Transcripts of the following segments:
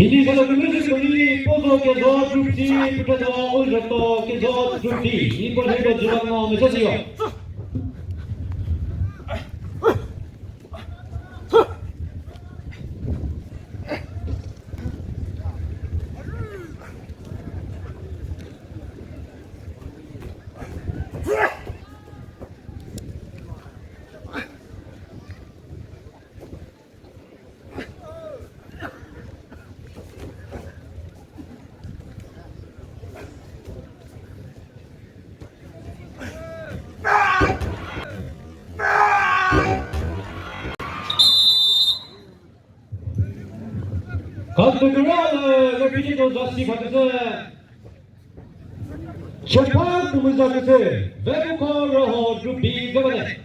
인디사도 금융시설이 뽀소께서 죽지 붙여서 오셨도께서 죽지 이권해도 주방 나오면서 지요. Kadrolarla bir dozası kadar şeffaf müzakere VEVOKHO RUHO Chokri government.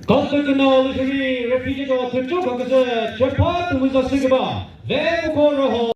Kadrolarla oluşan bir refugee dağıtıcı bakıcı şeffaf müzakere VEVOKHO RUHO